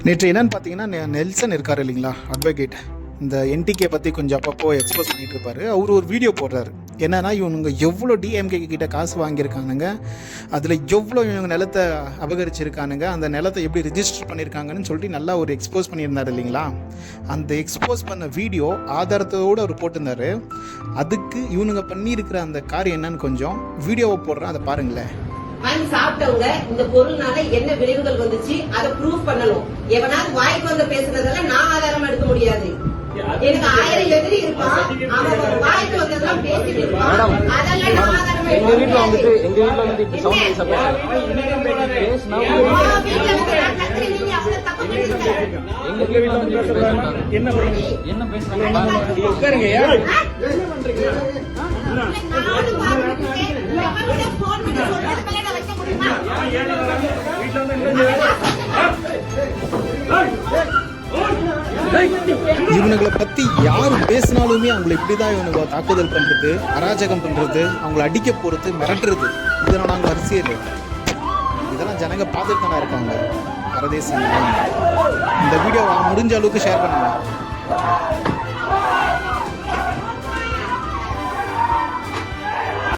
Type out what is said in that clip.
நேற்று என்னன்னு பார்த்தீங்கன்னா, நெல்சன் இருக்கார் இல்லைங்களா, அட்வொகேட். இந்த என்டிகே பற்றி கொஞ்சம் அப்பப்போ எக்ஸ்போஸ் பண்ணிகிட்டு இருப்பார். அவர் ஒரு வீடியோ போடுறாரு. என்னென்னா, இவனுங்க எவ்வளோ டிஎம்கே கிட்ட காசு வாங்கியிருக்கானுங்க, அதில் எவ்வளோ இவங்க நிலத்தை அபகரிச்சிருக்கானுங்க, அந்த நிலத்தை எப்படி ரிஜிஸ்டர் பண்ணியிருக்காங்கன்னு சொல்லிட்டு நல்லா ஒரு எக்ஸ்போஸ் பண்ணியிருந்தார் இல்லைங்களா. அந்த எக்ஸ்போஸ் பண்ண வீடியோ ஆதாரத்தோடு அவர் போட்டிருந்தார். அதுக்கு இவனுங்க பண்ணியிருக்கிற அந்த காரியம் என்னன்னு கொஞ்சம் வீடியோவை போடுறேன், அதை பாருங்களேன். வாங்கி சாப்பிட்டவங்க இந்த பொருள்னால என்ன விளைவுகள் வந்துச்சு அதை ப்ரூவ் பண்ணணும். எவனாவது வாய்க்கு வந்து பேசுனதெல்லாம் நான் ஆதாரம் எடுக்க முடியாது. எனக்கு 1000 எதிரி இருப்பான், அவன் வாய்க்கு வந்ததெல்லாம் பேசிட்டு இருப்பான், அதெல்லாம் நான் ஆதாரம் எடுக்க முடியாது. எங்க வீட்டுல வந்து இப்ப சவுண்ட் ரைஸ் பேசினா எங்க வீட்டுல வந்து என்ன பேசுறாங்க உட்காருங்க. இவனுங்களை பற்றி யார் பேசினாலுமே அவங்களை இப்படி தான் இவனுங்க தாக்குதல் பண்ணுறது, அராஜகம் பண்ணுறது, அவங்கள அடிக்க போகிறது, மிரட்டுறது. இதெல்லாம் நாங்கள் அரசியல், இதெல்லாம் ஜனங்க பார்த்துட்டு தானே இருக்காங்க. பரதேசம். இந்த வீடியோ முடிஞ்ச அளவுக்கு ஷேர் பண்ணுங்கள்.